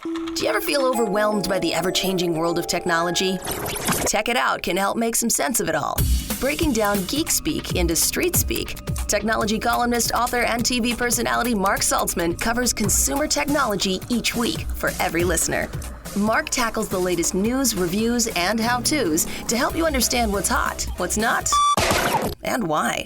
Do you ever feel overwhelmed by the ever-changing world of technology? Tech It Out can help make some sense of it all. Breaking down geek speak into street speak, technology columnist, author, and TV personality Mark Saltzman covers consumer technology each week for every listener. Mark tackles the latest news, reviews, and how-tos to help you understand what's hot, what's not, and why.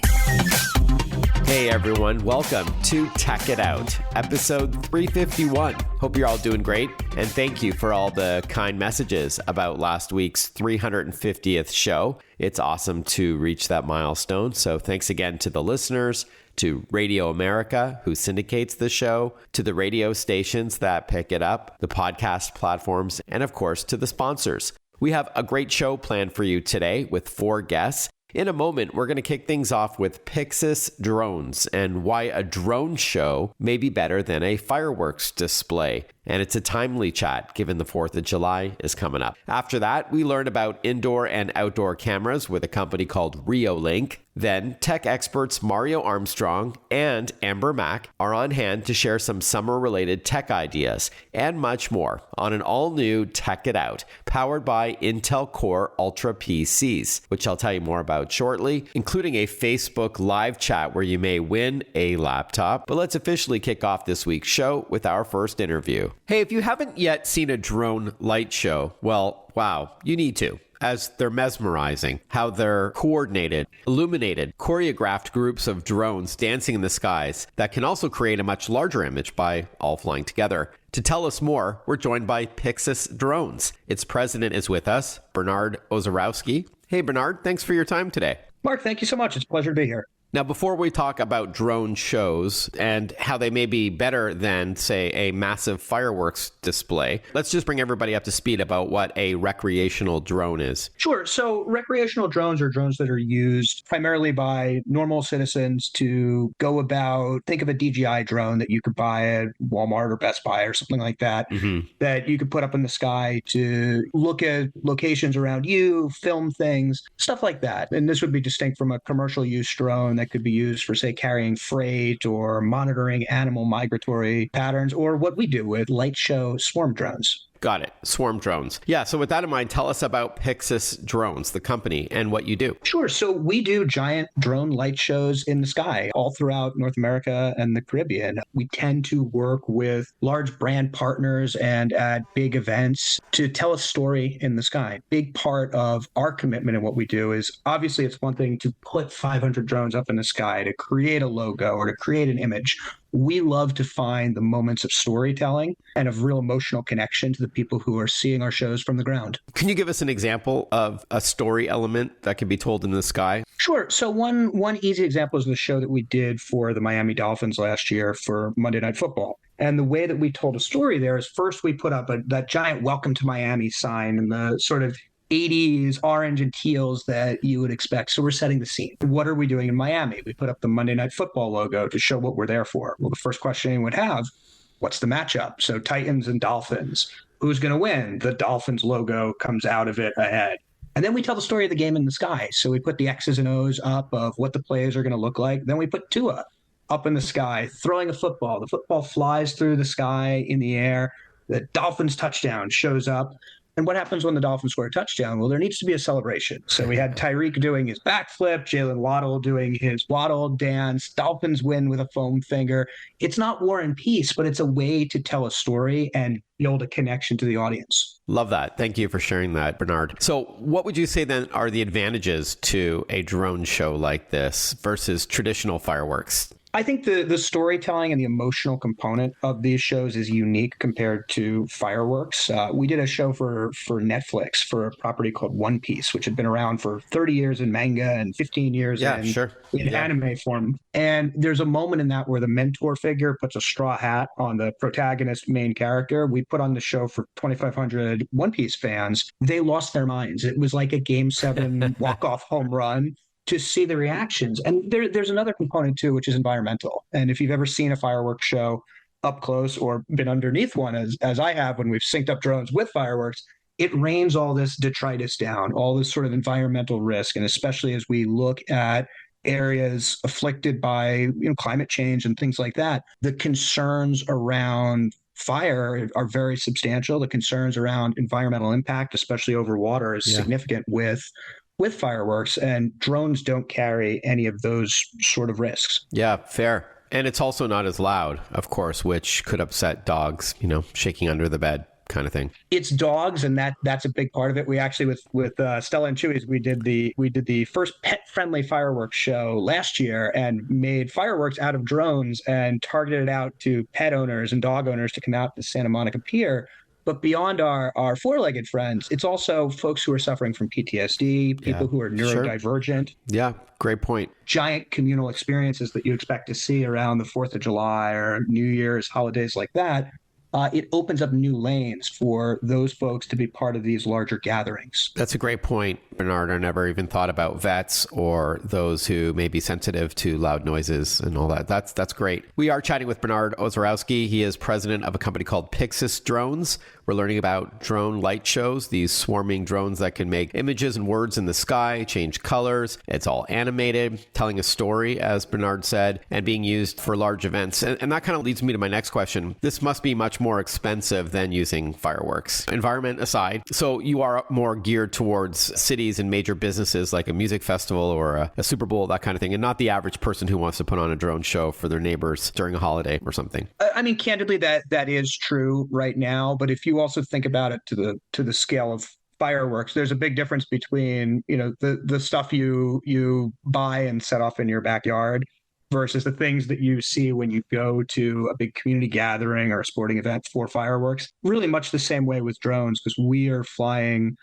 Hey everyone, welcome to Tech It Out, episode 351. Hope you're all doing great, and thank you for all the kind messages about last week's 350th show. It's awesome to reach that milestone, so thanks again to the listeners, to Radio America, who syndicates the show, to the radio stations that pick it up, the podcast platforms, and of course to the sponsors. We have a great show planned for you today with 4 guests. In a moment, we're going to kick things off with Pixis Drones and why a drone show may be better than a fireworks display. And it's a timely chat given the 4th of July is coming up. After that, we learn about indoor and outdoor cameras with a company called Reolink. Then, tech experts Mario Armstrong and Amber Mack are on hand to share some summer-related tech ideas and much more on an all-new Tech It Out, powered by Intel Core Ultra PCs, which I'll tell you more about shortly, including a Facebook live chat where you may win a laptop. But let's officially kick off this week's show with our first interview. Hey, if you haven't yet seen a drone light show, well, wow, you need to, as they're mesmerizing, how they're coordinated, illuminated, choreographed groups of drones dancing in the skies that can also create a much larger image by all flying together. To tell us more, we're joined by Pixis Drones. Its president is with us, Bernard Ozarowski. Hey, Bernard, thanks for your time today. Mark, thank you so much. It's a pleasure to be here. Now, before we talk about drone shows and how they may be better than, say, a massive fireworks display, let's just bring everybody up to speed about what a recreational drone is. Sure. So recreational drones are drones that are used primarily by normal citizens to go about, think of a DJI drone that you could buy at Walmart or Best Buy or something like that, that you could put up in the sky to look at locations around you, film things, stuff like that. And this would be distinct from a commercial use drone that could be used for, say, carrying freight or monitoring animal migratory patterns, or what we do with light show swarm drones. Got it. Swarm drones. Yeah. So with that in mind, tell us about Pixis Drones, the company, and what you do. Sure. So we do giant drone light shows in the sky all throughout North America and the Caribbean. We tend to work with large brand partners and at big events to tell a story in the sky. Big part of our commitment and what we do is, obviously, it's one thing to put 500 drones up in the sky to create a logo or to create an image. We love to find the moments of storytelling and of real emotional connection to the people who are seeing our shows from the ground. Can you give us an example of a story element that can be told in the sky? Sure. So one easy example is the show that we did for the Miami Dolphins last year for Monday Night Football. And the way that we told a story there is, first we put up that giant Welcome to Miami sign and the sort of 80s orange and teals that you would expect. So we're setting the scene. What are we doing in Miami? We put up the Monday Night Football logo to show what we're there for. Well, the first question anyone would have, what's the matchup? So Titans and Dolphins. Who's going to win? The Dolphins logo comes out of it ahead. And then we tell the story of the game in the sky. So we put the X's and O's up of what the plays are going to look like. Then we put Tua up in the sky, throwing a football. The football flies through the sky in the air. The Dolphins touchdown shows up. And what happens when the Dolphins score a touchdown? Well, there needs to be a celebration. So we had Tyreek doing his backflip, Jalen Waddle doing his Waddle dance, Dolphins win with a foam finger. It's not War and Peace, but it's a way to tell a story and build a connection to the audience. Love that. Thank you for sharing that, Bernard. So what would you say then are the advantages to a drone show like this versus traditional fireworks? I think the storytelling and the emotional component of these shows is unique compared to fireworks. We did a show for Netflix for a property called One Piece, which had been around for 30 years in manga and 15 years in anime form. And there's a moment in that where the mentor figure puts a straw hat on the protagonist main character. We put on the show for 2,500 One Piece fans. They lost their minds. It was like a Game 7 walk-off home run to see the reactions. And there's another component too, which is environmental. And if you've ever seen a fireworks show up close or been underneath one, as I have when we've synced up drones with fireworks, it rains all this detritus down, all this sort of environmental risk. And especially as we look at areas afflicted by climate change and things like that, the concerns around fire are very substantial. The concerns around environmental impact, especially over water, is significant with fireworks, and drones don't carry any of those sort of risks. Yeah, fair. And it's also not as loud, of course, which could upset dogs, shaking under the bed kind of thing. It's dogs, and that's a big part of it. We actually, with Stella and Chewy's, we did the first pet-friendly fireworks show last year and made fireworks out of drones and targeted it out to pet owners and dog owners to come out to Santa Monica Pier. But beyond our four-legged friends, it's also folks who are suffering from PTSD, people who are neurodivergent. Sure. Yeah, great point. Giant communal experiences that you expect to see around the 4th of July or New Year's, holidays like that. It opens up new lanes for those folks to be part of these larger gatherings. That's a great point, Bernard. I never even thought about vets or those who may be sensitive to loud noises and all that. That's great. We are chatting with Bernard Ozarowski. He is president of a company called Pixis Drones. We're learning about drone light shows, these swarming drones that can make images and words in the sky, change colors. It's all animated, telling a story, as Bernard said, and being used for large events. And that kind of leads me to my next question. This must be much more expensive than using fireworks. Environment aside, so you are more geared towards cities and major businesses like a music festival or a Super Bowl, that kind of thing, and not the average person who wants to put on a drone show for their neighbors during a holiday or something. I mean, candidly, that is true right now. But if you also think about it to the scale of fireworks, there's a big difference between the stuff you buy and set off in your backyard versus the things that you see when you go to a big community gathering or a sporting event for fireworks. Really much the same way with drones, because we are flying.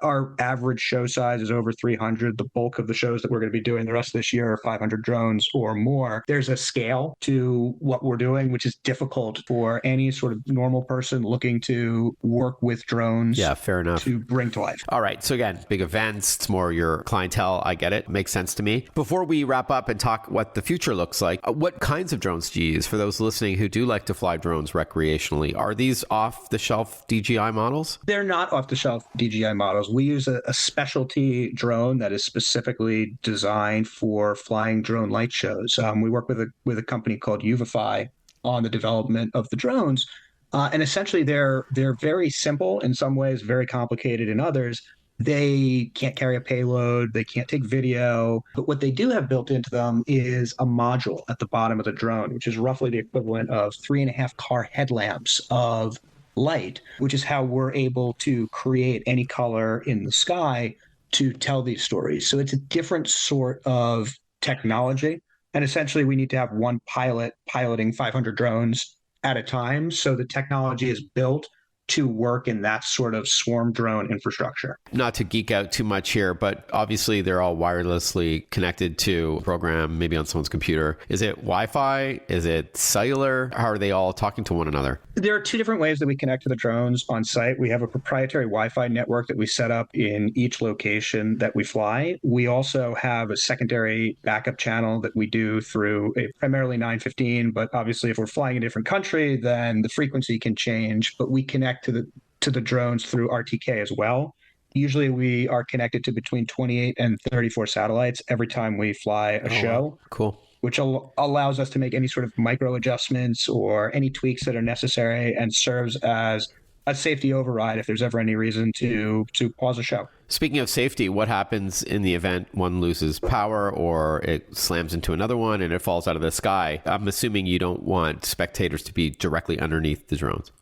Our average show size is over 300. The bulk of the shows that we're going to be doing the rest of this year are 500 drones or more. There's a scale to what we're doing, which is difficult for any sort of normal person looking to work with drones. Yeah, fair enough. To bring to life. All right. So again, big events, it's more your clientele. I get it. Makes sense to me. Before we wrap up and talk what the future looks like, what kinds of drones do you use? For those listening who do like to fly drones recreationally, are these off-the-shelf DJI models? They're not off-the-shelf DJI models. We use a specialty drone that is specifically designed for flying drone light shows. We work with a company called Uvify on the development of the drones, and essentially they're very simple in some ways, very complicated in others. They can't carry a payload, they can't take video, but what they do have built into them is a module at the bottom of the drone, which is roughly the equivalent of 3.5 car headlamps of light, which is how we're able to create any color in the sky to tell these stories. So it's a different sort of technology. And essentially, we need to have one pilot piloting 500 drones at a time. So the technology is built to work in that sort of swarm drone infrastructure. Not to geek out too much here, but obviously they're all wirelessly connected to a program, maybe on someone's computer. Is it Wi-Fi? Is it cellular? How are they all talking to one another? There are two different ways that we connect to the drones on site. We have a proprietary Wi-Fi network that we set up in each location that we fly. We also have a secondary backup channel that we do through a primarily 915, but obviously if we're flying in a different country, then the frequency can change, but we connect to the drones through RTK as well. Usually we are connected to between 28 and 34 satellites every time we fly a show. Wow. Cool. Which allows us to make any sort of micro adjustments or any tweaks that are necessary and serves as a safety override if there's ever any reason to pause a show. Speaking of safety, what happens in the event one loses power or it slams into another one and it falls out of the sky? I'm assuming you don't want spectators to be directly underneath the drones.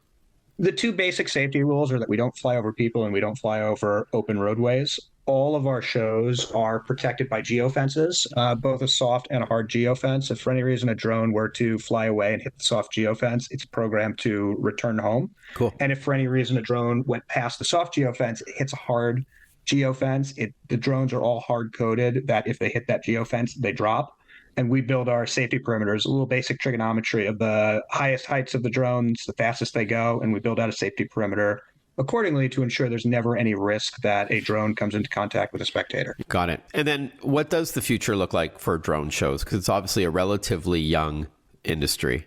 The two basic safety rules are that we don't fly over people and we don't fly over open roadways. All of our shows are protected by geofences, both a soft and a hard geofence. If for any reason a drone were to fly away and hit the soft geofence, it's programmed to return home. Cool. And if for any reason a drone went past the soft geofence, it hits a hard geofence. The drones are all hard-coded that if they hit that geofence, they drop. And we build our safety perimeters, a little basic trigonometry of the highest heights of the drones, the fastest they go, and we build out a safety perimeter accordingly to ensure there's never any risk that a drone comes into contact with a spectator. Got it. And then what does the future look like for drone shows? Because it's obviously a relatively young industry.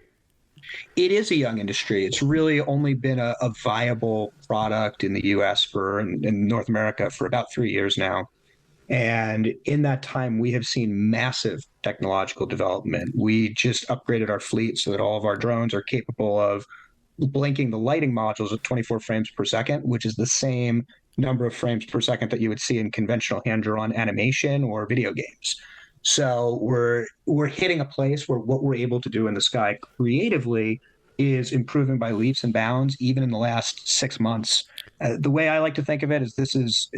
It is a young industry. It's really only been a viable product in the U.S. in North America for about 3 years now. And in that time, we have seen massive technological development. We just upgraded our fleet so that all of our drones are capable of blinking the lighting modules at 24 frames per second, which is the same number of frames per second that you would see in conventional hand-drawn animation or video games. So we're hitting a place where what we're able to do in the sky creatively is improving by leaps and bounds, even in the last 6 months. The way I like to think of it is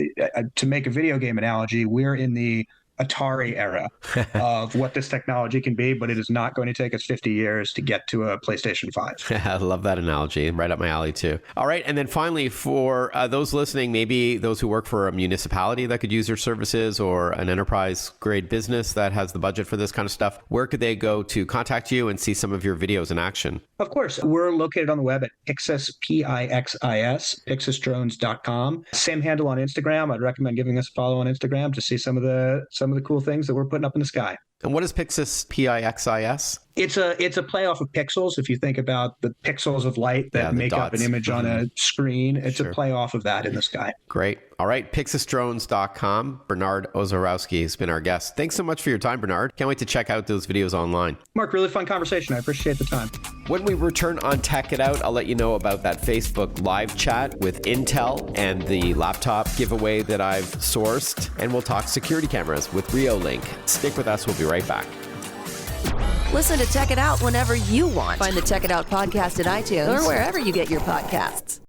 to make a video game analogy, we're in the Atari era of what this technology can be, but it is not going to take us 50 years to get to a PlayStation 5. I love that analogy. Right up my alley, too. All right. And then finally, for those listening, maybe those who work for a municipality that could use your services or an enterprise grade business that has the budget for this kind of stuff, where could they go to contact you and see some of your videos in action? Of course. We're located on the web at Pixis, Pixis, pixisdrones.com. Same handle on Instagram. I'd recommend giving us a follow on Instagram to see some of the cool things that we're putting up in the sky. And what is Pixis, Pixis? It's a play off of pixels. If you think about the pixels of light that make up an image on a screen, it's a play off of that in the sky. Great. All right. Pixisdrones.com. Bernard Ozarowski has been our guest. Thanks so much for your time, Bernard. Can't wait to check out those videos online. Mark, really fun conversation. I appreciate the time. When we return on Tech It Out, I'll let you know about that Facebook live chat with Intel and the laptop giveaway that I've sourced. And we'll talk security cameras with Reolink. Stick with us. We'll be right back. Listen to Tech It Out whenever you want. Find the Tech It Out podcast at iTunes or wherever you get your podcasts.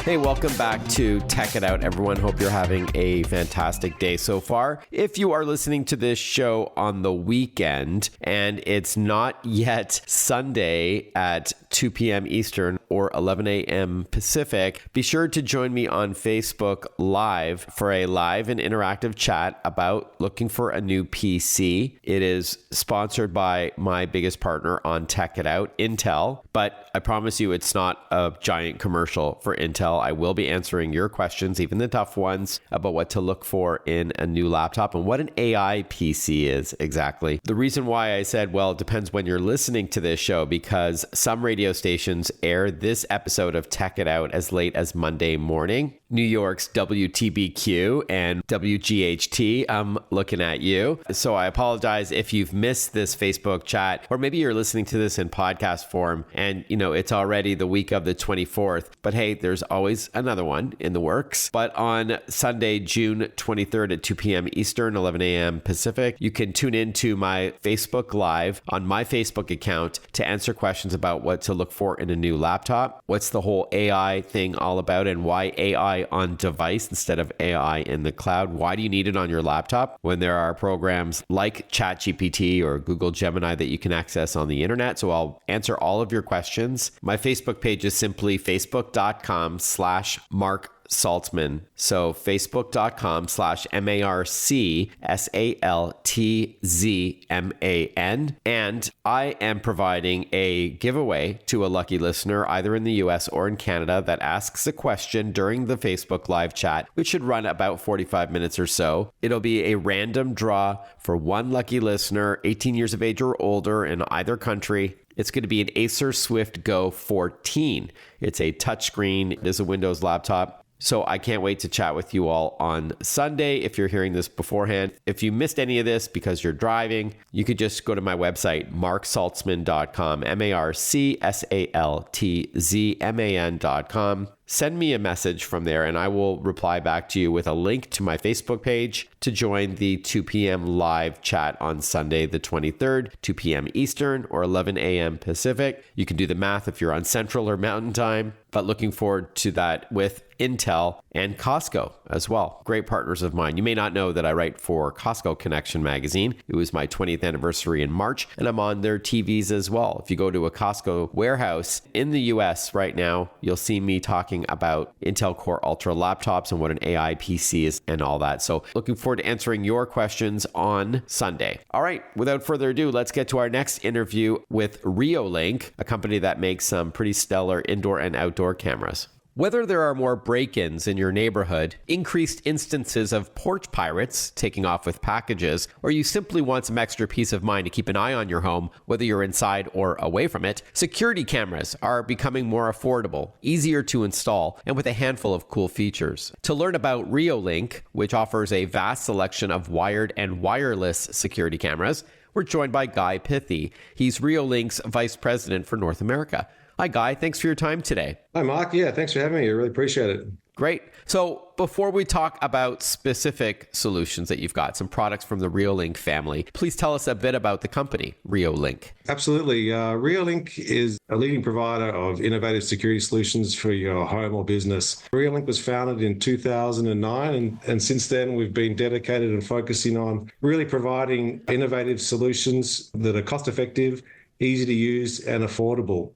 Hey, welcome back to Tech It Out, everyone. Hope you're having a fantastic day so far. If you are listening to this show on the weekend and it's not yet Sunday at 2 p.m. Eastern or 11 a.m. Pacific, be sure to join me on Facebook Live for a live and interactive chat about looking for a new PC. It is sponsored by my biggest partner on Tech It Out, Intel, but I promise you it's not a giant commercial for Intel. I will be answering your questions, even the tough ones, about what to look for in a new laptop and what an AI PC is exactly. The reason why I said, well, it depends when you're listening to this show, because some radio stations air this episode of Tech It Out as late as Monday morning. New York's WTBQ and WGHT, I'm looking at you. So I apologize if you've missed this Facebook chat, or maybe you're listening to this in podcast form and, it's already the week of the 24th. But hey, there's always another one in the works. But on Sunday, June 23rd at 2 p.m. Eastern, 11 a.m. Pacific, you can tune into my Facebook Live on my Facebook account to answer questions about what to look for in a new laptop. What's the whole AI thing all about, and why AI on device instead of AI in the cloud? Why do you need it on your laptop when there are programs like ChatGPT or Google Gemini that you can access on the internet? So I'll answer all of your questions. My Facebook page is simply facebook.com/Mark Saltzman. So facebook.com/MarkSaltzman. And I am providing a giveaway to a lucky listener either in the US or in Canada that asks a question during the Facebook live chat, which should run about 45 minutes or so. It'll be a random draw for one lucky listener, 18 years of age or older in either country. It's going to be an Acer Swift Go 14. It's a touchscreen. It is a Windows laptop. So I can't wait to chat with you all on Sunday if you're hearing this beforehand. If you missed any of this because you're driving, you could just go to my website, marksaltzman.com, MarkSaltzman.com. Send me a message from there and I will reply back to you with a link to my Facebook page to join the 2 p.m. live chat on Sunday, the 23rd, 2 p.m. Eastern or 11 a.m. Pacific. You can do the math if you're on Central or Mountain Time, but looking forward to that with Intel and Costco as well. Great partners of mine. You may not know that I write for Costco Connection magazine. It was my 20th anniversary in March, and I'm on their TVs as well. If you go to a Costco warehouse in the US right now, you'll see me talking about Intel Core Ultra laptops and what an AI PC is and all that. So looking forward to answering your questions on Sunday. All right, without further ado, let's get to our next interview with Reolink, a company that makes some pretty stellar indoor and outdoor cameras. Whether there are more break-ins in your neighborhood, increased instances of porch pirates taking off with packages, or you simply want some extra peace of mind to keep an eye on your home, whether you're inside or away from it, security cameras are becoming more affordable, easier to install, and with a handful of cool features. To learn about Reolink, which offers a vast selection of wired and wireless security cameras, we're joined by Guy Pithie. He's Reolink's Vice President for North America. Hi, Guy. Thanks for your time today. Hi, Mark. Yeah, thanks for having me. I really appreciate it. Great. So before we talk about specific solutions that you've got, some products from the Reolink family, please tell us a bit about the company, Reolink. Absolutely. Reolink is a leading provider of innovative security solutions for your home or business. Reolink was founded in 2009, and since then we've been dedicated and focusing on really providing innovative solutions that are cost-effective, easy to use, and affordable.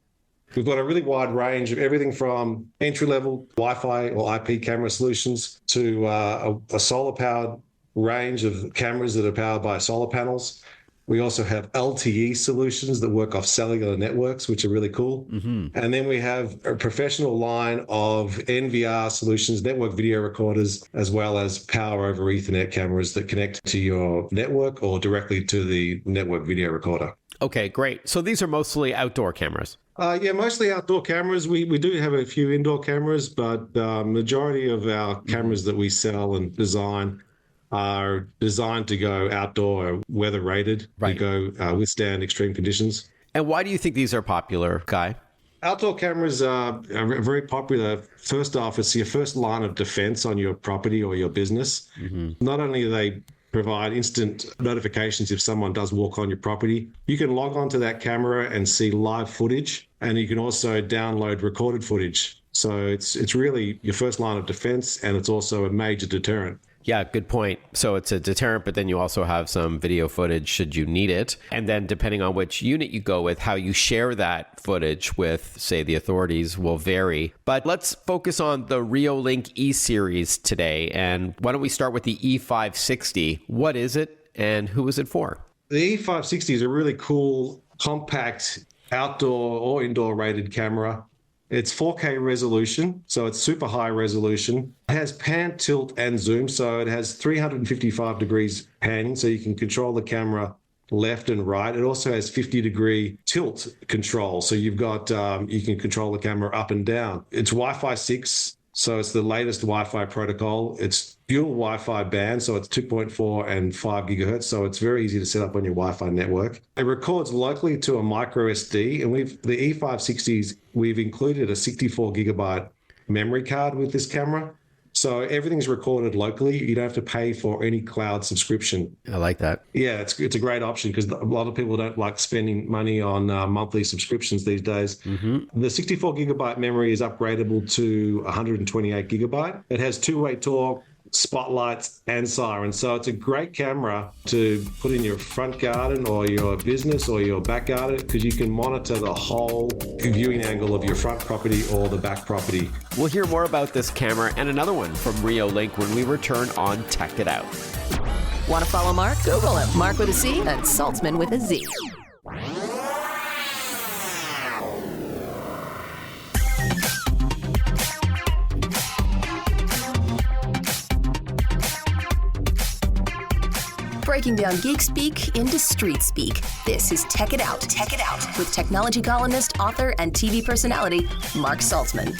We've got a really wide range of everything from entry-level Wi-Fi or IP camera solutions to a solar-powered range of cameras that are powered by solar panels. We also have LTE solutions that work off cellular networks, which are really cool. Mm-hmm. And then we have a professional line of NVR solutions, network video recorders, as well as power over Ethernet cameras that connect to your network or directly to the network video recorder. Okay, great. So these are mostly outdoor cameras. Yeah, mostly outdoor cameras. We do have a few indoor cameras, but the majority of our cameras that we sell and design are designed to go outdoor, weather rated, to go withstand extreme conditions. And why do you think these are popular, Guy? Outdoor cameras are very popular. First off, it's your first line of defense on your property or your business. Mm-hmm. Not only are they provide instant notifications if someone does walk on your property. You can log onto that camera and see live footage, and you can also download recorded footage. So it's really your first line of defense, and it's also a major deterrent. Yeah, good point. So it's a deterrent, but then you also have some video footage should you need it. And then depending on which unit you go with, how you share that footage with, say, the authorities will vary. But let's focus on the Reolink E-Series today. And why don't we start with the E560? What is it and who is it for? The E560 is a really cool, compact, outdoor or indoor rated camera. It's 4K resolution, so it's super high resolution. It has pan, tilt, and zoom, so it has 355 degrees panning, so you can control the camera left and right. It also has 50-degree tilt control, so you've got you can control the camera up and down. It's Wi-Fi 6, so it's the latest Wi-Fi protocol. It's dual Wi-Fi band, so it's 2.4 and 5 gigahertz, so it's very easy to set up on your Wi-Fi network. It records locally to a micro SD, and the E560s, we've included a 64 gigabyte memory card with this camera. So everything's recorded locally. You don't have to pay for any cloud subscription. I like that. Yeah, it's a great option because a lot of people don't like spending money on monthly subscriptions these days. Mm-hmm. The 64 gigabyte memory is upgradable to 128 gigabyte. It has two-way torque, spotlights, and sirens. So it's a great camera to put in your front garden or your business or your back garden because you can monitor the whole viewing angle of your front property or the back property. We'll hear more about this camera and another one from Reolink when we return on Tech It Out. Want to follow Mark? Google him. Mark with a C and Saltzman with a Z. Breaking down geek speak into street speak. This is Tech It Out. Tech It Out with technology columnist, author, and TV personality Mark Saltzman.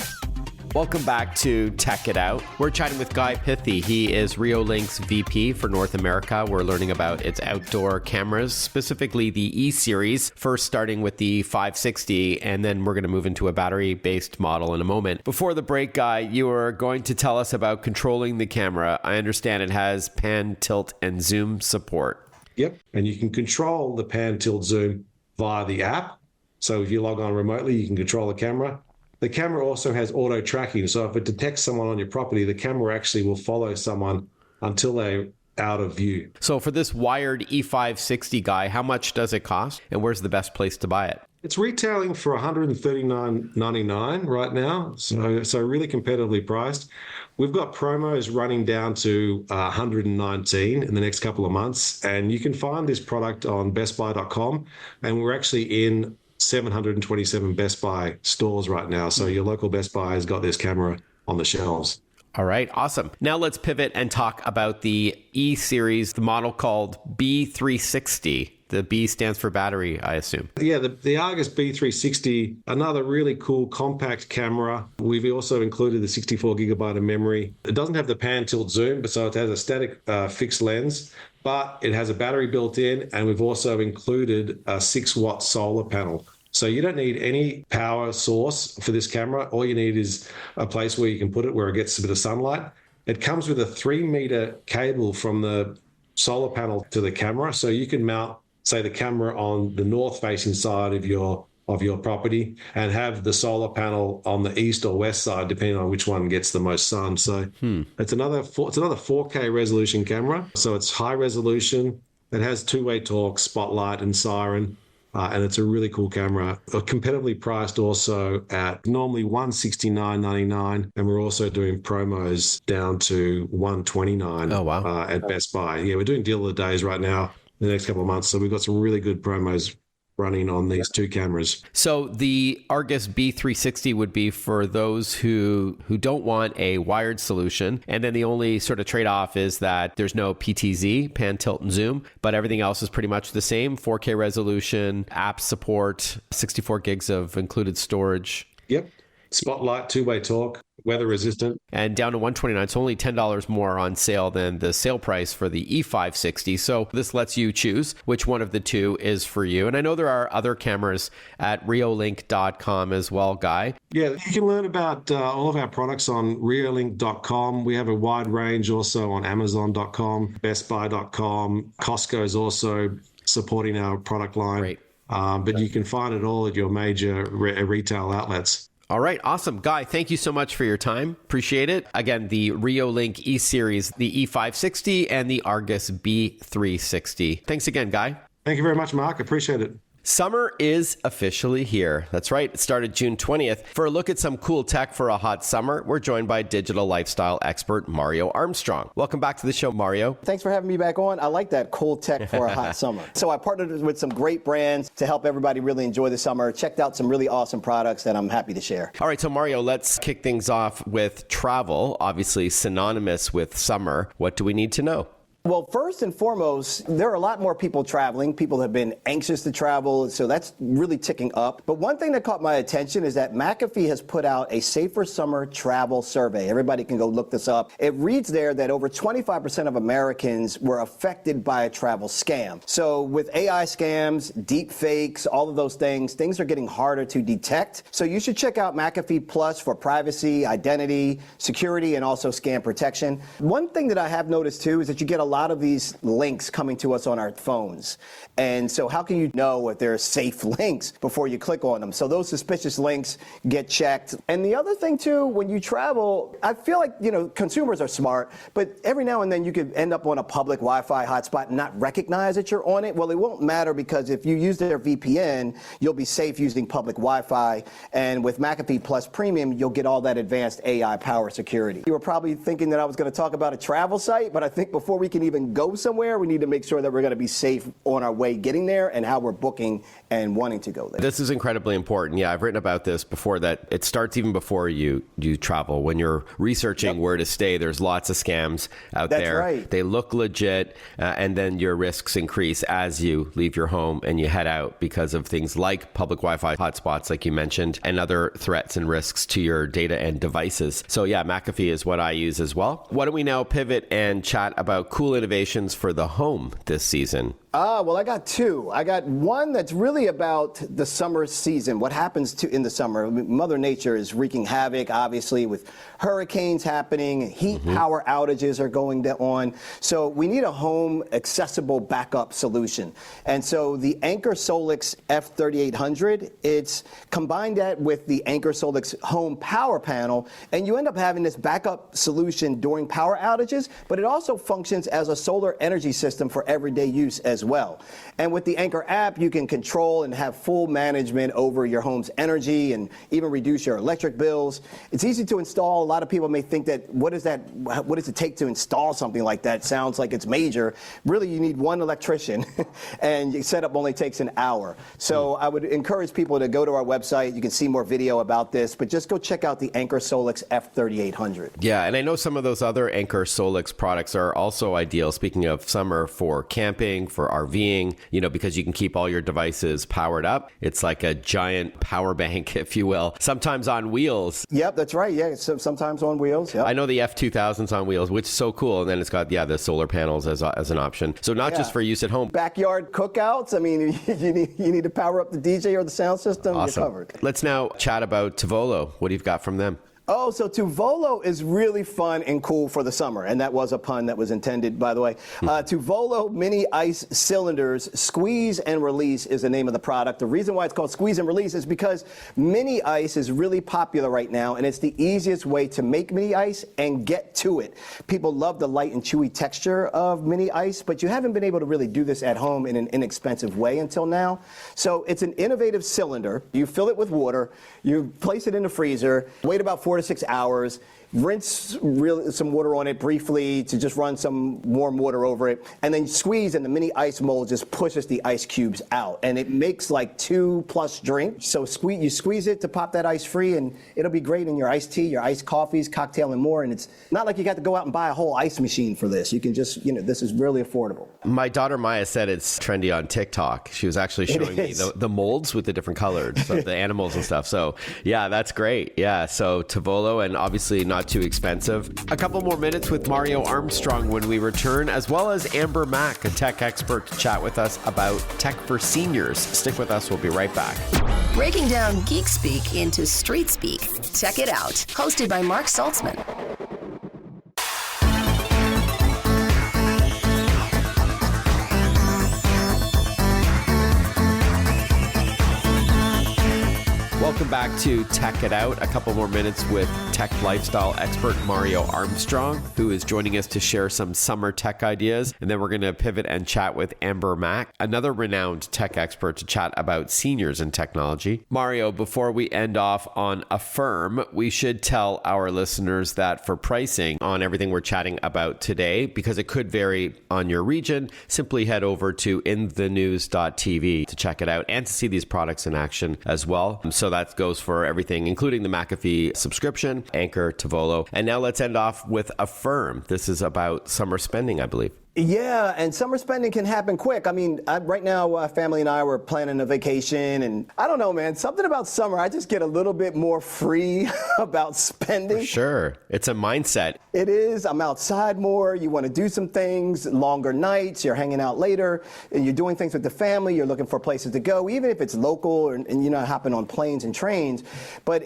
Welcome back to Tech It Out. We're chatting with Guy Pithie. He is Reolink's VP for North America. We're learning about its outdoor cameras, specifically the E-Series, first starting with the 560, and then we're going to move into a battery-based model in a moment. Before the break, Guy, you were going to tell us about controlling the camera. I understand it has pan, tilt, and zoom support. Yep, and you can control the pan, tilt, zoom via the app. So if you log on remotely, you can control the camera. The camera also has auto tracking. So if it detects someone on your property, the camera actually will follow someone until they're out of view. So for this wired E560, Guy, how much does it cost? And where's the best place to buy it? It's retailing for $139.99 right now. So really competitively priced. We've got promos running down to $119 in the next couple of months. And you can find this product on bestbuy.com. And we're actually in 727 Best Buy stores right now. So your local Best Buy has got this camera on the shelves. All right, awesome. Now let's pivot and talk about the E series, the model called B360. The B stands for battery, I assume. Yeah, the Argus B360, another really cool compact camera. We've also included the 64 gigabyte of memory. It doesn't have the pan tilt zoom, so it has a static fixed lens, but it has a battery built in, and we've also included a 6-watt solar panel. So you don't need any power source for this camera. All you need is a place where you can put it where it gets a bit of sunlight. It comes with a 3-meter cable from the solar panel to the camera, so you can mount, say, the camera on the north-facing side of your property and have the solar panel on the east or west side, depending on which one gets the most sun. So it's another 4K resolution camera. So it's high resolution. It has two-way talk, spotlight, and siren. And it's a really cool camera. Competitively priced also at normally $169.99, and we're also doing promos down to $129. Oh, wow. At Best Buy. Yeah, we're doing deal of the days right now in the next couple of months. So we've got some really good promos running on these two cameras. So the Argus B360 would be for those who don't want a wired solution. And then the only sort of trade-off is that there's no PTZ, pan, tilt, and zoom, but everything else is pretty much the same. 4K resolution, app support, 64 gigs of included storage. Yep. Spotlight, two-way talk, weather resistant. And down to $129. It's only $10 more on sale than the sale price for the E560. So this lets you choose which one of the two is for you. And I know there are other cameras at reolink.com as well, Guy. Yeah, you can learn about all of our products on reolink.com. We have a wide range also on amazon.com, bestbuy.com. Costco is also supporting our product line. Great. But you can find it all at your major retail outlets. All right. Awesome. Guy, thank you so much for your time. Appreciate it. Again, the Reolink E-Series, the E560 and the Argus B360. Thanks again, Guy. Thank you very much, Mark. Appreciate it. Summer is officially here. That's right. It started June 20th. For a look at some cool tech for a hot summer, we're joined by digital lifestyle expert Mario Armstrong. Welcome back to the show, Mario. Thanks for having me back on. I like that, cool tech for a hot summer. So I partnered with some great brands to help everybody really enjoy the summer. Checked out some really awesome products that I'm happy to share. All right, so Mario, let's kick things off with travel, obviously synonymous with summer. What do we need to know? Well, first and foremost, there are a lot more people traveling. People have been anxious to travel, so that's really ticking up. But one thing that caught my attention is that McAfee has put out a Safer Summer Travel Survey. Everybody can go look this up. It reads there that over 25% of Americans were affected by a travel scam. So with AI scams, deep fakes, all of those things are getting harder to detect. So you should check out McAfee Plus for privacy, identity, security, and also scam protection. One thing that I have noticed too is that you get a lot of these links coming to us on our phones. And so how can you know if they're safe links before you click on them? So those suspicious links get checked. And the other thing too, when you travel, I feel like, consumers are smart, but every now and then you could end up on a public Wi-Fi hotspot and not recognize that you're on it. Well, it won't matter because if you use their VPN, you'll be safe using public Wi-Fi. And with McAfee Plus Premium, you'll get all that advanced AI power security. You were probably thinking that I was going to talk about a travel site, but I think before we can even go somewhere, we need to make sure that we're going to be safe on our way getting there and how we're booking and wanting to go there. This is incredibly important. Yeah, I've written about this before, that it starts even before you travel. When you're researching where to stay, there's lots of scams out there. That's right. They look legit, and then your risks increase as you leave your home and you head out because of things like public Wi-Fi hotspots, like you mentioned, and other threats and risks to your data and devices. So yeah, McAfee is what I use as well. Why don't we now pivot and chat about cool innovations for the home this season? Well, I got two. I got one that's really about the summer season, what happens in the summer. Mother Nature is wreaking havoc, obviously, with hurricanes happening, heat power outages are going on. So we need a home accessible backup solution. And so the Anker Solix F3800, it's combined that with the Anker Solix home power panel, and you end up having this backup solution during power outages, but it also functions as as a solar energy system for everyday use as well. And with the Anchor app, you can control and have full management over your home's energy and even reduce your electric bills. It's easy to install. A lot of people may think that, what does it take to install something like that? Sounds like it's major. Really, you need one electrician, and your setup only takes an hour. So I would encourage people to go to our website. You can see more video about this, but just go check out the Anchor Solix F3800. Yeah, and I know some of those other Anchor Solix products are also ideal, speaking of summer, for camping, for RVing, because you can keep all your devices powered up. It's like a giant power bank, if you will, sometimes on wheels. Yep, that's right. Yeah, sometimes on wheels. Yep. I know the F2000's on wheels, which is so cool. And then it's got, the solar panels as an option. So not just for use at home. Backyard cookouts. I mean, you need to power up the DJ or the sound system. Awesome. You're covered. Let's now chat about Tovolo. What do you've got from them? Oh, so Tuvolo is really fun and cool for the summer. And that was a pun that was intended, by the way. Tuvolo mini ice cylinders, squeeze and release is the name of the product. The reason why it's called squeeze and release is because mini ice is really popular right now, and it's the easiest way to make mini ice and get to it. People love the light and chewy texture of mini ice, but you haven't been able to really do this at home in an inexpensive way until now. So it's an innovative cylinder. You fill it with water, you place it in the freezer, wait about 4 to 6 hours, rinse some water on it briefly to just run some warm water over it, and then squeeze, and the mini ice mold just pushes the ice cubes out, and it makes like 2+ drinks. So you squeeze it to pop that ice free, and it'll be great in your iced tea, your iced coffees, cocktail, and more. And it's not like you got to go out and buy a whole ice machine for this. You can just, this is really affordable. My daughter Maya said it's trendy on TikTok. She was actually showing me the molds with the different colors of the animals and stuff. So yeah, that's great. Yeah, so Tovolo, and obviously not too expensive. A couple more minutes with Mario Armstrong when we return, as well as Amber Mack, a tech expert, to chat with us about tech for seniors. Stick with us. We'll be right back. Breaking down geek speak into street speak. Check it out. Hosted by Mark Saltzman. Welcome back to Tech It Out. A couple more minutes with tech lifestyle expert Mario Armstrong, who is joining us to share some summer tech ideas. And then we're going to pivot and chat with Amber Mack, another renowned tech expert, to chat about seniors and technology. Mario, before we end off on Affirm, we should tell our listeners that for pricing on everything we're chatting about today, because it could vary on your region, simply head over to inthenews.tv to check it out and to see these products in action as well. So that goes for everything, including the McAfee subscription, Anchor, Tovolo. And now let's end off with Affirm. This is about summer spending, I believe. Yeah, and summer spending can happen quick. I mean, right now, family and I were planning a vacation, and I don't know, man, something about summer, I just get a little bit more free about spending. For sure. It's a mindset. It is. I'm outside more. You want to do some things, longer nights, you're hanging out later, and you're doing things with the family, you're looking for places to go, even if it's local and you're not hopping on planes and trains. But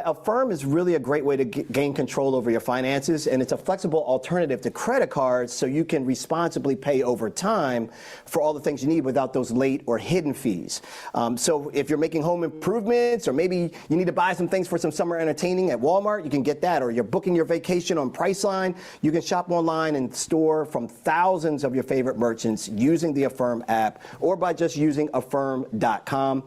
Affirm is really a great way to gain control over your finances, and it's a flexible alternative to credit cards, so you can responsibly pay over time for all the things you need without those late or hidden fees. So if you're making home improvements, or maybe you need to buy some things for some summer entertaining at Walmart, you can get that. Or you're booking your vacation on Priceline, you can shop online and store from thousands of your favorite merchants using the Affirm app, or by just using affirm.com.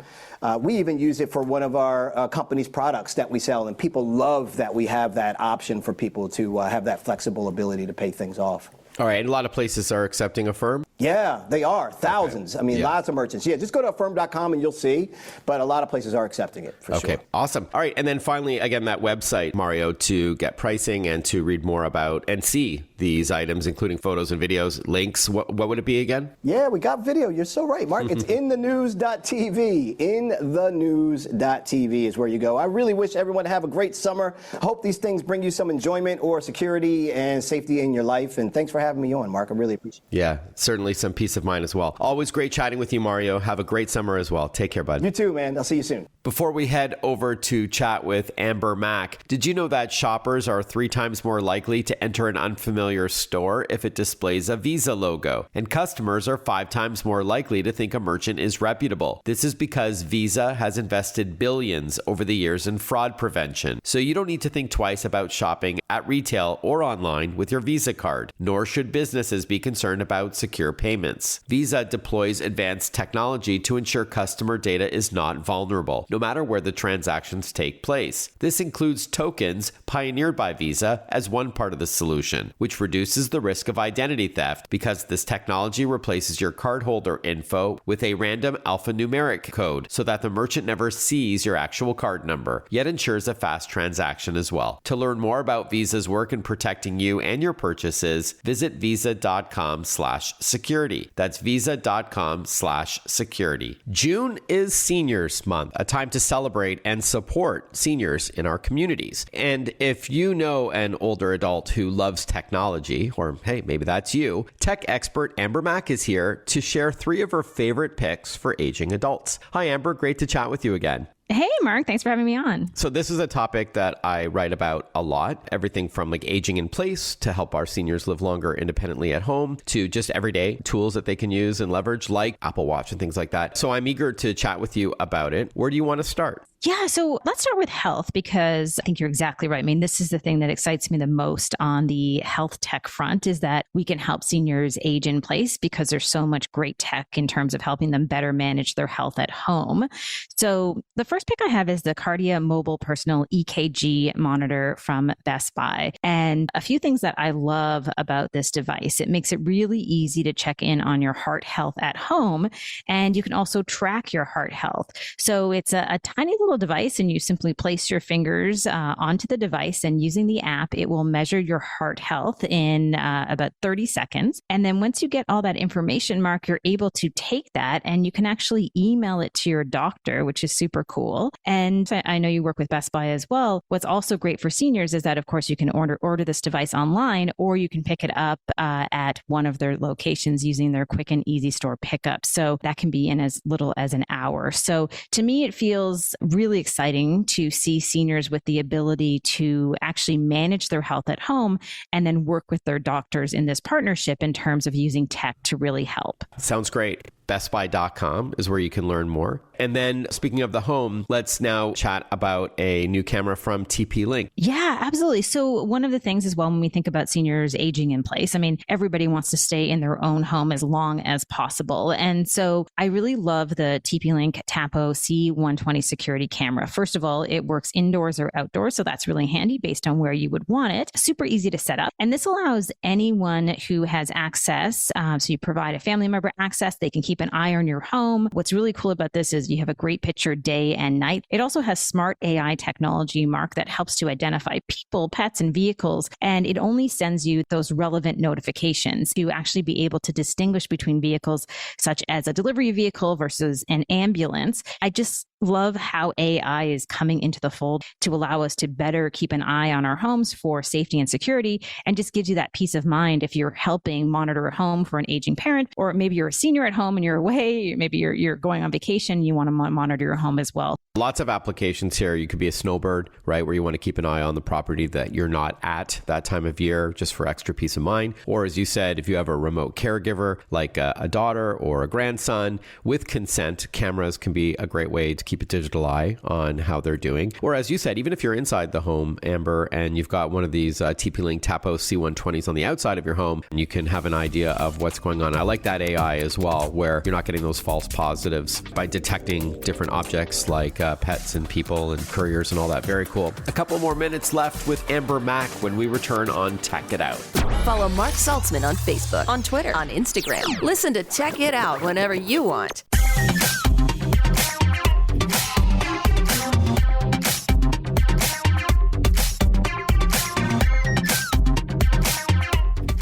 We even use it for one of our company's products that we sell, and people love that we have that option for people to have that flexible ability to pay things off. All right, and a lot of places are accepting Affirm? Yeah, they are. Thousands. Okay. I mean, lots of merchants. Yeah, just go to affirm.com and you'll see. But a lot of places are accepting it, for sure. Okay, awesome. All right, and then finally, again, that website, Mario, to get pricing and to read more about and see these items, including photos and videos, links. What would it be again? Yeah, we got video. You're so right, Mark. It's inthenews.tv. Inthenews.tv is where you go. I really wish everyone to have a great summer. Hope these things bring you some enjoyment or security and safety in your life. And thanks for having me on, Mark. I really appreciate it. Yeah, certainly some peace of mind as well. Always great chatting with you, Mario. Have a great summer as well. Take care, bud. You too, man. I'll see you soon. Before we head over to chat with Amber Mack, did you know that shoppers are 3 times more likely to enter an unfamiliar store if it displays a Visa logo? And customers are 5 times more likely to think a merchant is reputable. This is because Visa has invested billions over the years in fraud prevention. So you don't need to think twice about shopping at retail or online with your Visa card, nor should businesses be concerned about secure payments? Visa deploys advanced technology to ensure customer data is not vulnerable, no matter where the transactions take place. This includes tokens pioneered by Visa as one part of the solution, which reduces the risk of identity theft because this technology replaces your cardholder info with a random alphanumeric code so that the merchant never sees your actual card number, yet ensures a fast transaction as well. To learn more about Visa's work in protecting you and your purchases, visit visa.com/security. That's visa.com/security. June is Seniors Month, a time to celebrate and support seniors in our communities. And if you know an older adult who loves technology, or hey, maybe that's you, tech expert Amber Mack is here to share 3 of her favorite picks for aging adults. Hi, Amber. Great to chat with you again. Hey, Mark. Thanks for having me on. So this is a topic that I write about a lot. Everything from like aging in place to help our seniors live longer independently at home to just everyday tools that they can use and leverage like Apple Watch and things like that. So I'm eager to chat with you about it. Where do you want to start? Yeah, so let's start with health because I think you're exactly right. I mean, this is the thing that excites me the most on the health tech front is that we can help seniors age in place because there's so much great tech in terms of helping them better manage their health at home. So the first pick I have is the Cardia Mobile Personal EKG monitor from Best Buy. And a few things that I love about this device, it makes it really easy to check in on your heart health at home. And you can also track your heart health. So it's a tiny little device and you simply place your fingers onto the device and using the app, it will measure your heart health in about 30 seconds. And then once you get all that information, Mark, you're able to take that and you can actually email it to your doctor, which is super cool. And I know you work with Best Buy as well. What's also great for seniors is that, of course, you can order this device online or you can pick it up at one of their locations using their quick and easy store pickup. So that can be in as little as an hour. So to me, it feels really exciting to see seniors with the ability to actually manage their health at home and then work with their doctors in this partnership in terms of using tech to really help. Sounds great. BestBuy.com is where you can learn more. And then speaking of the home, let's now chat about a new camera from TP-Link. Yeah, absolutely. So one of the things as well, when we think about seniors aging in place, I mean, everybody wants to stay in their own home as long as possible. And so I really love the TP-Link Tapo C120 security camera. First of all, it works indoors or outdoors. So that's really handy based on where you would want it. Super easy to set up. And this allows anyone who has access. So you provide a family member access. They can keep an eye on your home. What's really cool about this is you have a great picture day and night. It also has smart AI technology, Mark, that helps to identify people, pets, and vehicles. And it only sends you those relevant notifications to actually be able to distinguish between vehicles such as a delivery vehicle versus an ambulance. I just love how AI is coming into the fold to allow us to better keep an eye on our homes for safety and security, and just gives you that peace of mind if you're helping monitor a home for an aging parent, or maybe you're a senior at home and you're away, maybe you're going on vacation, you want to monitor your home as well. Lots of applications here. You could be a snowbird, right, where you want to keep an eye on the property that you're not at that time of year just for extra peace of mind. Or as you said, if you have a remote caregiver like a daughter or a grandson, with consent, cameras can be a great way to keep a digital eye on how they're doing. Or as you said, even if you're inside the home, Amber, and you've got one of these TP-Link Tapo C120s on the outside of your home, you can have an idea of what's going on. I like that AI as well, where you're not getting those false positives by detecting different objects like pets and people and couriers and all that. Very cool. A couple more minutes left with Amber Mack when we return on Tech It Out. Follow Mark Saltzman on Facebook, on Twitter, on Instagram. Listen to Tech It Out whenever you want.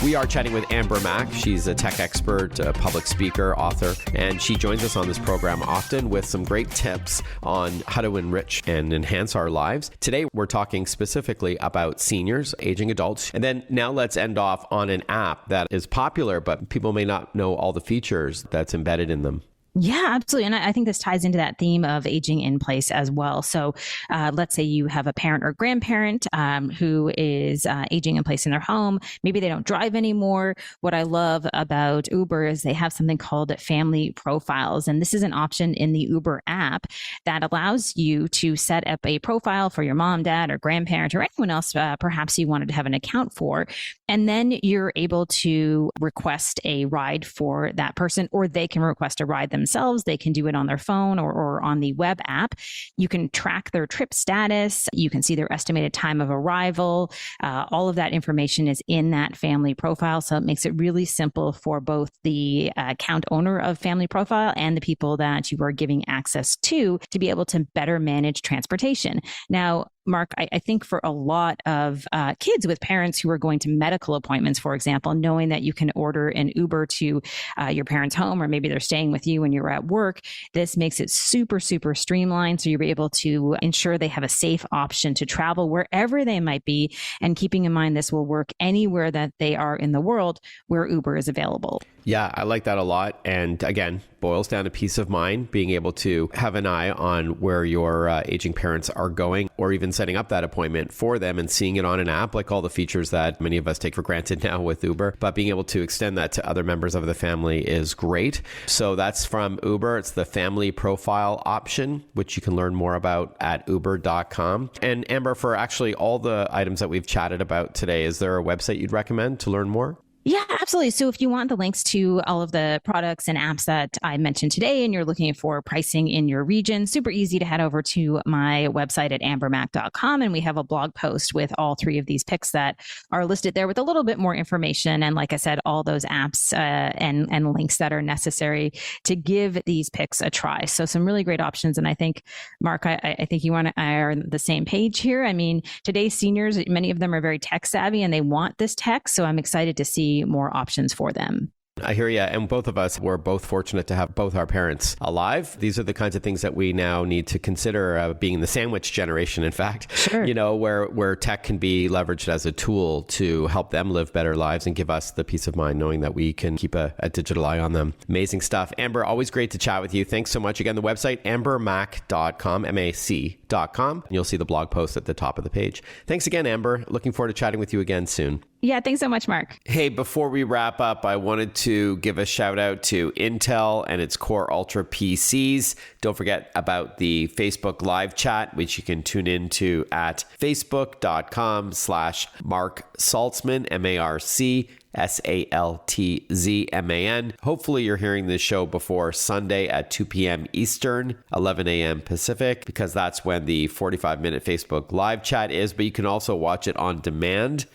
We are chatting with Amber Mack. She's a tech expert, a public speaker, author, and she joins us on this program often with some great tips on how to enrich and enhance our lives. Today, we're talking specifically about seniors, aging adults. And then now let's end off on an app that is popular, but people may not know all the features that's embedded in them. Yeah, absolutely. And I think this ties into that theme of aging in place as well. So let's say you have a parent or grandparent who is aging in place in their home. Maybe they don't drive anymore. What I love about Uber is they have something called family profiles. And this is an option in the Uber app that allows you to set up a profile for your mom, dad, or grandparent, or anyone else perhaps you wanted to have an account for. And then you're able to request a ride for that person, or they can request a ride themselves. They can do it on their phone or on the web app. You can track their trip status. You can see their estimated time of arrival. All of that information is in that family profile. So it makes it really simple for both the account owner of family profile and the people that you are giving access to be able to better manage transportation. Now, Mark, I think for a lot of kids with parents who are going to medical appointments, for example, knowing that you can order an Uber to your parents' home, or maybe they're staying with you when you're at work, this makes it super, super streamlined. So you're able to ensure they have a safe option to travel wherever they might be. And keeping in mind, this will work anywhere that they are in the world where Uber is available. Yeah, I like that a lot. And again, boils down to peace of mind, being able to have an eye on where your aging parents are going, or even setting up that appointment for them and seeing it on an app, like all the features that many of us take for granted now with Uber. But being able to extend that to other members of the family is great. So that's from Uber. It's the family profile option, which you can learn more about at uber.com. And Amber, for actually all the items that we've chatted about today, is there a website you'd recommend to learn more? Yeah, absolutely. So if you want the links to all of the products and apps that I mentioned today, and you're looking for pricing in your region, super easy to head over to my website at ambermac.com. And we have a blog post with all three of these picks that are listed there with a little bit more information. And like I said, all those apps and links that are necessary to give these picks a try. So some really great options. And I think, Mark, I think you and I are on the same page here. I mean, today's seniors, many of them are very tech savvy and they want this tech. So I'm excited to see more options for them. I hear you. And both of us were both fortunate to have both our parents alive. These are the kinds of things that we now need to consider being the sandwich generation, in fact, sure. You know, where tech can be leveraged as a tool to help them live better lives and give us the peace of mind knowing that we can keep a digital eye on them. Amazing stuff. Amber, always great to chat with you. Thanks so much. Again, the website, ambermac.com, MAC.com. You'll see the blog post at the top of the page. Thanks again, Amber. Looking forward to chatting with you again soon. Yeah, thanks so much, Mark. Hey, before we wrap up, I wanted to give a shout out to Intel and its Core Ultra PCs. Don't forget about the Facebook live chat, which you can tune into at facebook.com/Mark Saltzman, MarkSaltzman. Hopefully you're hearing this show before Sunday at 2 p.m. Eastern, 11 a.m. Pacific, because that's when the 45-minute Facebook live chat is. But you can also watch it on demand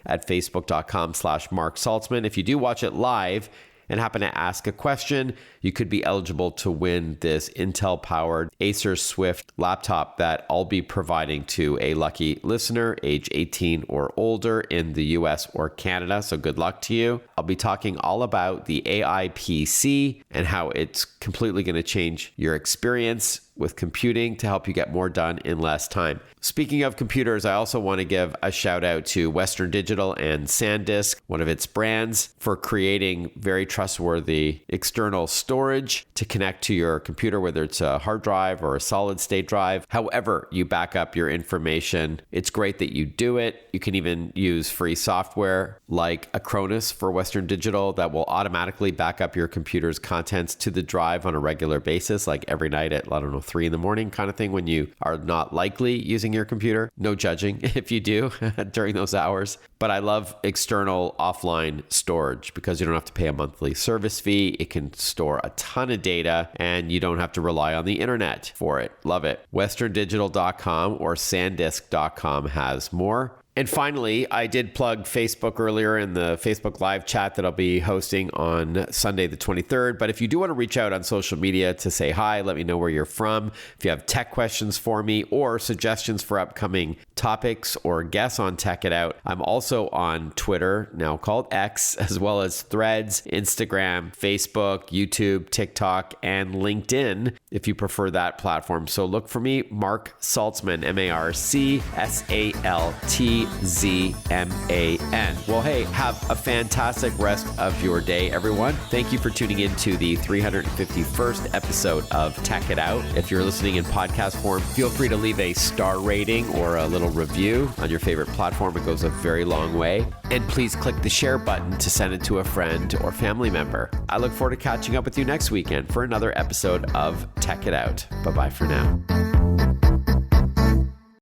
at facebook.com/Mark Saltzman. If you do watch it live and happen to ask a question, you could be eligible to win this Intel-powered Acer Swift laptop that I'll be providing to a lucky listener, age 18 or older in the US or Canada. So good luck to you. I'll be talking all about the AI PC and how it's completely going to change your experience with computing to help you get more done in less time. Speaking of computers, I also want to give a shout out to Western Digital and SanDisk, one of its brands, for creating very trustworthy external storage to connect to your computer, whether it's a hard drive or a solid state drive. However you back up your information, it's great that you do it. You can even use free software like Acronis for Western Digital that will automatically back up your computer's contents to the drive on a regular basis, like every night at, 3 a.m. kind of thing, when you are not likely using your computer. No judging if you do during those hours. But I love external offline storage because you don't have to pay a monthly service fee. It can store a ton of data and you don't have to rely on the internet for it. Love it. westerndigital.com or sandisk.com has more. And finally, I did plug Facebook earlier in the Facebook live chat that I'll be hosting on Sunday the 23rd. But if you do want to reach out on social media to say hi, let me know where you're from. If you have tech questions for me or suggestions for upcoming topics or guests on Tech It Out, I'm also on Twitter, now called X, as well as Threads, Instagram, Facebook, YouTube, TikTok, and LinkedIn, if you prefer that platform. So look for me, Mark Saltzman, MarkSaltzman. Well, hey, have a fantastic rest of your day, everyone. Thank you for tuning in to the 351st episode of Tech It Out. If you're listening in podcast form, feel free to leave a star rating or a little review on your favorite platform. It goes a very long way. And please click the share button to send it to a friend or family member. I look forward to catching up with you next weekend for another episode of Tech It Out. Bye-bye for now.